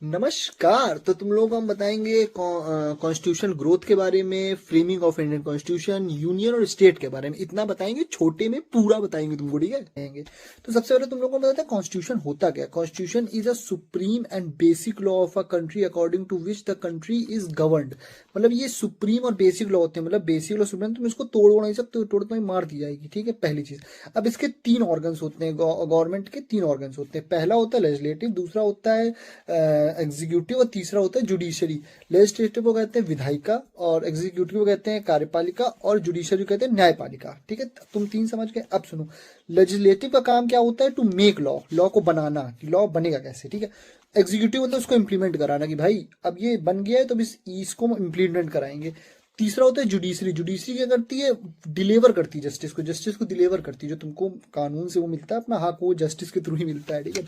नमस्कार। तो तुम लोगों को हम बताएंगे कॉन्स्टिट्यूशन ग्रोथ के बारे में, framing of Indian constitution, union और स्टेट के बारे में। इतना बताएंगे, छोटे में पूरा बताएंगे तुमको, ठीक है। तो सबसे पहले तुम लोगों को बताते हैं कॉन्स्टिट्यूशन होता क्या है। Constitution is a supreme and basic law of a country according to which the country is governed. मतलब ये सुप्रीम और बेसिक लॉ होते हैं, मतलब बेसिक लॉ सुप्रीम, तुम इसको तोड़ नहीं सकते, तोड़ तो मार दी जाएगी, ठीक है। पहली चीज, अब इसके तीन ऑर्गन्स होते हैं, गवर्नमेंट के तीन ऑर्गन्स होते हैं। पहला होता है लेजिस्लेटिव, दूसरा होता है एग्जीक्यूटिव और तीसरा होता है जुडिशरी। लेजिस्लेटिव को कहते हैं विधायिका, और एग्जीक्यूटिव को कहते हैं कार्यपालिका, और जुडिशरी को कहते हैं न्यायपालिका, ठीक है। तुम तीन समझ गए। अब सुनो, लेजिस्लेटिव का काम क्या होता है, टू मेक लॉ, लॉ को बनाना, कि लॉ बनेगा कैसे, ठीक है। एग्जीक्यूटिव मतलब उसको इंप्लीमेंट कराना, कि भाई अब ये बन गया है तो इसको इंप्लीमेंट कराएंगे। तीसरा होता है जुडिशरी। जुडिशरी क्या करती है, डिलीवर करती है जस्टिस को, जस्टिस को डिलीवर करती है, जो तुमको कानून से वो मिलता है अपना हक, वो जस्टिस के थ्रू ही मिलता है, ठीक है।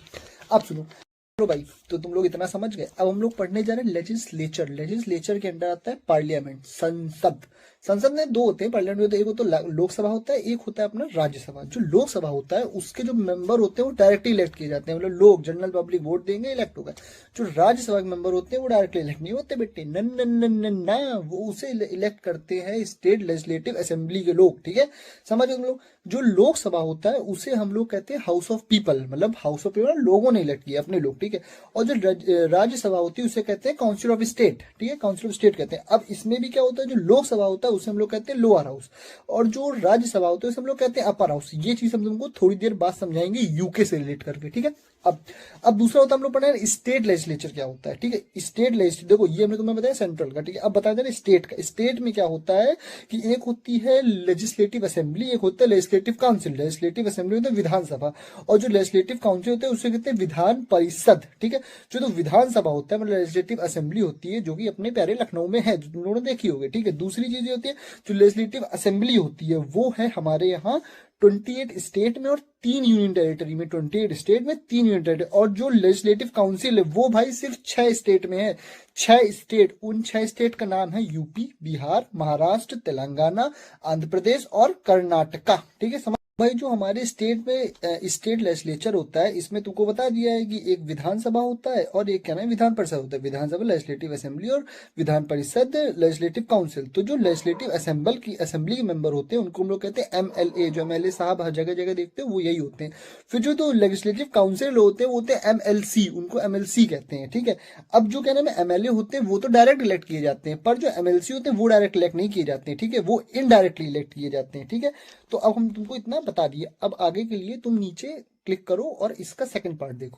अब सुनो, चलो भाई, तो तुम लोग इतना समझ गए। अब हम लोग पढ़ने जा रहे हैं लेजिस्लेचर। लेजिस्लेचर के अंदर आता है पार्लियामेंट, संसद। संसद में दो होते हैं पार्लियामेंट में, होता है एक तो लोकसभा होता है, एक होता है अपना राज्यसभा। जो लोकसभा होता है उसके जो मेंबर होते हैं वो डायरेक्टली इलेक्ट किए जाते हैं, मतलब लोग जनरल पब्लिक वोट देंगे, इलेक्ट होगा। जो राज्यसभा के मेंबर होते हैं वो डायरेक्टली इलेक्ट नहीं होते बेटे, न वो उसे इलेक्ट करते हैं स्टेट लेजिस्लेटिव असेंबली के लोग, ठीक है। समझ तुम लोग। जो लोकसभा होता है उसे हम लोग कहते हैं हाउस ऑफ पीपल, मतलब हाउस ऑफ पीपल लोगों ने इलेक्ट किया, अपने लोग, ठीक है। और जो राज्यसभा होती है उसे कहते हैं काउंसिल ऑफ स्टेट, ठीक है, काउंसिल ऑफ स्टेट कहते हैं। अब इसमें भी क्या होता है, जो लोकसभा होता है उसे हम लोग कहते हैं लोअर हाउस, और जो राज्यसभा होता है उसे हम लोग कहते हैं अपर हाउस। ये चीज हम तुमको थोड़ी देर बाद समझाएंगे यूके से रिलेट करके, ठीक है। अब दूसरा होता है, हम लोग पढ़े स्टेट लेजिस्लेचर क्या होता है, ठीक है। स्टेट लेजिस्लेचर, देखो ये हमने तुम्हें बताया सेंट्रल का, ठीक है। अब बता देना स्टेट का। स्टेट में क्या होता है कि एक होती है लेजिस्लेटिव असेंबली, एक होता है लेजिस्लेटिव काउंसिल। लेजिस्लेटिव असेंबली होता है विधानसभा, और जो लेजिस्लेटिव काउंसिल होता है उसे कहते हैं विधान परिषद, ठीक है। जो तो विधानसभा होता है, मतलब लेजिस्लेटिव असेंबली होती है, जो कि अपने प्यारे लखनऊ में है, जो तुम लोगों ने देखी होगी, ठीक है। दूसरी चीज होती है, जो लेजिस्लेटिव असेंबली होती है वो है हमारे यहाँ 28 स्टेट में और 3 यूनियन टेरिटरी में। 28 स्टेट में 3 यूनियन टेरिटरी। और जो लेजिस्लेटिव काउंसिल है वो भाई सिर्फ 6 स्टेट में है। 6 स्टेट, उन 6 स्टेट का नाम है यूपी, बिहार, महाराष्ट्र, तेलंगाना, आंध्र प्रदेश और कर्नाटका, ठीक है। भाई जो हमारे स्टेट में स्टेट लेजिस्लेचर होता है, इसमें तुमको बता दिया है कि एक विधानसभा होता है और एक क्या नाम है, विधान परिषद होता है। विधानसभा लेजिस्लेटिव असेंबली और विधान परिषद लेजिस्लेटिव काउंसिल। तो जो लेजिस्लेटिव असेंबली के मेंबर होते हैं उनको हम लोग कहते हैं एमएलए। जो एमएलए साहब हर जगह जगह देखते हैं वो यही होते हैं। फिर जो तो लेजिस्लेटिव काउंसिल होते हैं वो होते हैं एमएलसी, उनको एमएलसी कहते हैं, ठीक है। अब जो क्या नाम है एमएलए होते हैं वो तो डायरेक्ट इलेक्ट किए जाते हैं, पर जो एमएलसी होते हैं वो डायरेक्ट इलेक्ट नहीं किए जाते हैं, ठीक है, वो इनडायरेक्टली इलेक्ट किए जाते हैं, ठीक है। तो अब हम तुमको इतना बता दिए। अब आगे के लिए तुम नीचे क्लिक करो और इसका सेकंड पार्ट देखो।